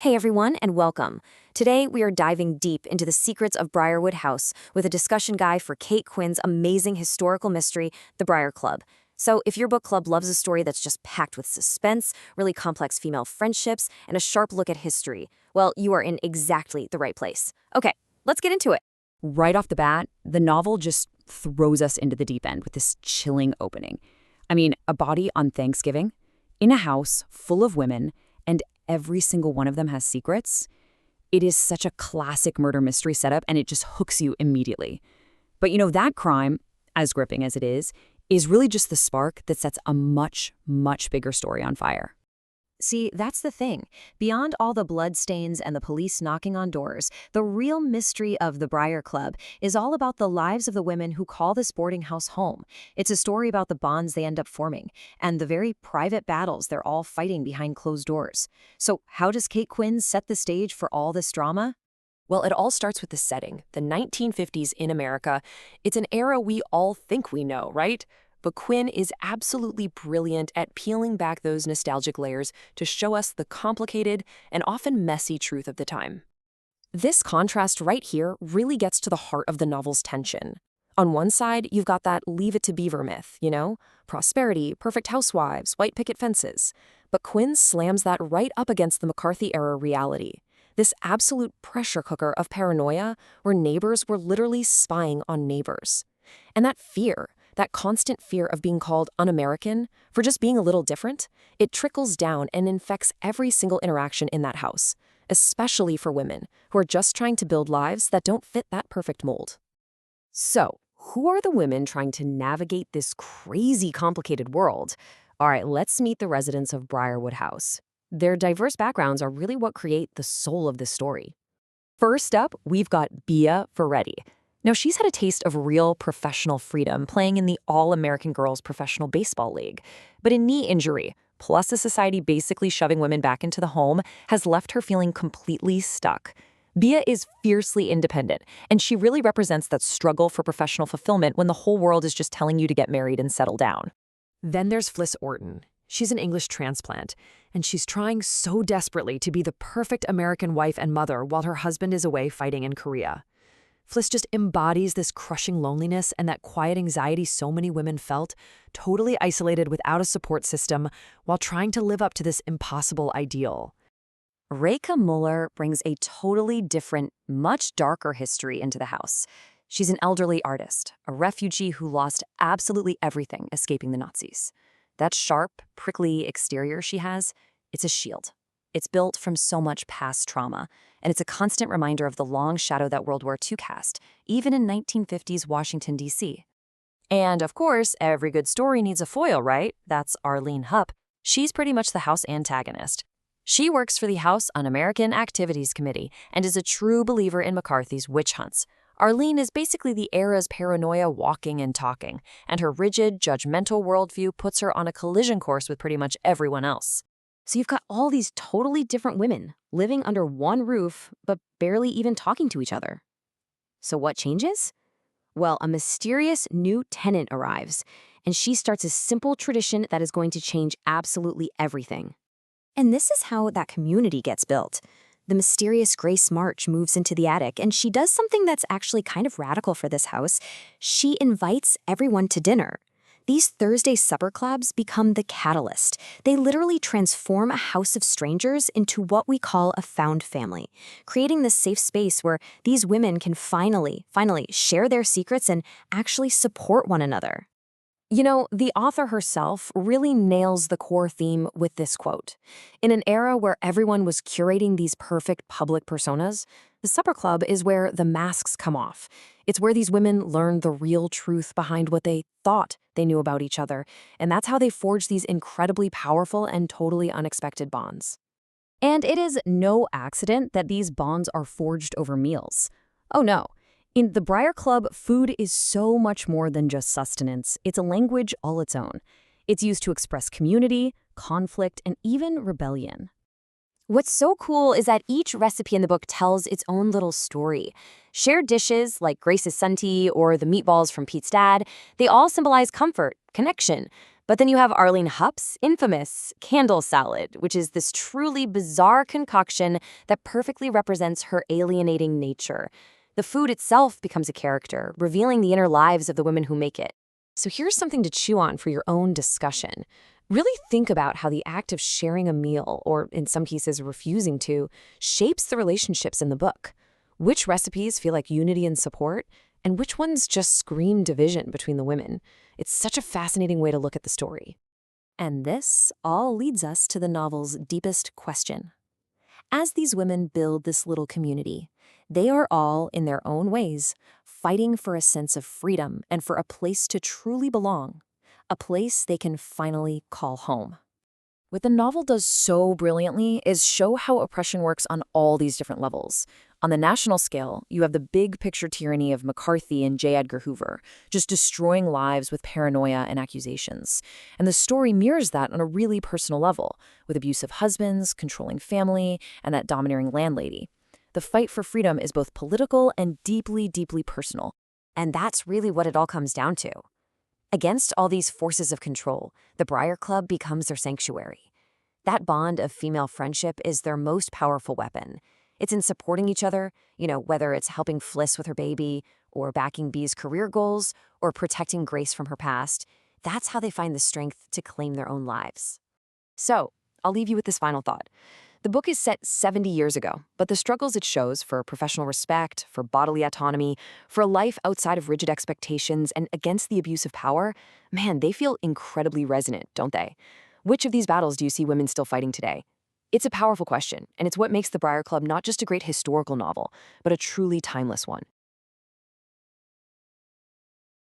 Hey everyone, and welcome. Today we are diving deep into the secrets of Briarwood House with a discussion guide for Kate Quinn's amazing historical mystery, The Briar Club. So, if your book club loves a story that's just packed with suspense, really complex female friendships, and a sharp look at history, well, you are in exactly the right place. Okay, let's get into it. Right off the bat, the novel just throws us into the deep end with this chilling opening. I mean, a body on Thanksgiving, in a house full of women, and every single one of them has secrets. It is such a classic murder mystery setup, and it just hooks you immediately. But that crime, as gripping as it is really just the spark that sets a much, much bigger story on fire. See, that's the thing. Beyond all the bloodstains and the police knocking on doors, the real mystery of the Briar Club is all about the lives of the women who call this boarding house home. It's a story about the bonds they end up forming and the very private battles they're all fighting behind closed doors. So how does Kate Quinn set the stage for all this drama? Well, it all starts with the setting, the 1950s in America. It's an era we all think we know, right? But Quinn is absolutely brilliant at peeling back those nostalgic layers to show us the complicated and often messy truth of the time. This contrast right here really gets to the heart of the novel's tension. On one side, you've got that Leave It to Beaver myth, prosperity, perfect housewives, white picket fences. But Quinn slams that right up against the McCarthy-era reality. This absolute pressure cooker of paranoia where neighbors were literally spying on neighbors. And that constant fear of being called un-American for just being a little different, it trickles down and infects every single interaction in that house, especially for women who are just trying to build lives that don't fit that perfect mold. So, who are the women trying to navigate this crazy complicated world? All right, let's meet the residents of Briarwood House. Their diverse backgrounds are really what create the soul of the story. First up, we've got Bea Ferretti. Now, she's had a taste of real professional freedom playing in the All-American Girls Professional Baseball League. But a knee injury, plus a society basically shoving women back into the home, has left her feeling completely stuck. Bea is fiercely independent, and she really represents that struggle for professional fulfillment when the whole world is just telling you to get married and settle down. Then there's Fliss Orton. She's an English transplant, and she's trying so desperately to be the perfect American wife and mother while her husband is away fighting in Korea. Fliss just embodies this crushing loneliness and that quiet anxiety so many women felt, totally isolated without a support system, while trying to live up to this impossible ideal. Reka Muller brings a totally different, much darker history into the house. She's an elderly artist, a refugee who lost absolutely everything escaping the Nazis. That sharp, prickly exterior she has, it's a shield. It's built from so much past trauma, and it's a constant reminder of the long shadow that World War II cast, even in 1950s Washington, D.C. And, of course, every good story needs a foil, right? That's Arlene Hupp. She's pretty much the house antagonist. She works for the House Un-American Activities Committee and is a true believer in McCarthy's witch hunts. Arlene is basically the era's paranoia walking and talking, and her rigid, judgmental worldview puts her on a collision course with pretty much everyone else. So you've got all these totally different women living under one roof, but barely even talking to each other. So what changes? Well, a mysterious new tenant arrives, and she starts a simple tradition that is going to change absolutely everything. And this is how that community gets built. The mysterious Grace March moves into the attic, and she does something that's actually kind of radical for this house. She invites everyone to dinner. These Thursday supper clubs become the catalyst. They literally transform a house of strangers into what we call a found family, creating this safe space where these women can finally share their secrets and actually support one another. The author herself really nails the core theme with this quote. In an era where everyone was curating these perfect public personas, the supper club is where the masks come off. It's where these women learn the real truth behind what they thought they knew about each other, and that's how they forge these incredibly powerful and totally unexpected bonds. And it is no accident that these bonds are forged over meals. Oh no. In the Briar Club, food is so much more than just sustenance. It's a language all its own. It's used to express community, conflict, and even rebellion. What's so cool is that each recipe in the book tells its own little story. Shared dishes, like Grace's sun tea or the meatballs from Pete's dad, they all symbolize comfort, connection. But then you have Arlene Hupp's infamous candle salad, which is this truly bizarre concoction that perfectly represents her alienating nature. The food itself becomes a character, revealing the inner lives of the women who make it. So here's something to chew on for your own discussion. Really think about how the act of sharing a meal, or in some cases refusing to, shapes the relationships in the book. Which recipes feel like unity and support, and which ones just scream division between the women? It's such a fascinating way to look at the story. And this all leads us to the novel's deepest question. As these women build this little community, they are all, in their own ways, fighting for a sense of freedom and for a place to truly belong, a place they can finally call home. What the novel does so brilliantly is show how oppression works on all these different levels. On the national scale, you have the big picture tyranny of McCarthy and J. Edgar Hoover, just destroying lives with paranoia and accusations. And the story mirrors that on a really personal level, with abusive husbands, controlling family, and that domineering landlady. The fight for freedom is both political and deeply, deeply personal. And that's really what it all comes down to. Against all these forces of control, the Briar Club becomes their sanctuary. That bond of female friendship is their most powerful weapon. It's in supporting each other, whether it's helping Fliss with her baby, or backing Bee's career goals, or protecting Grace from her past. That's how they find the strength to claim their own lives. So, I'll leave you with this final thought. The book is set 70 years ago, but the struggles it shows for professional respect, for bodily autonomy, for a life outside of rigid expectations, and against the abuse of power, man, they feel incredibly resonant, don't they? Which of these battles do you see women still fighting today? It's a powerful question, and it's what makes The Briar Club not just a great historical novel, but a truly timeless one.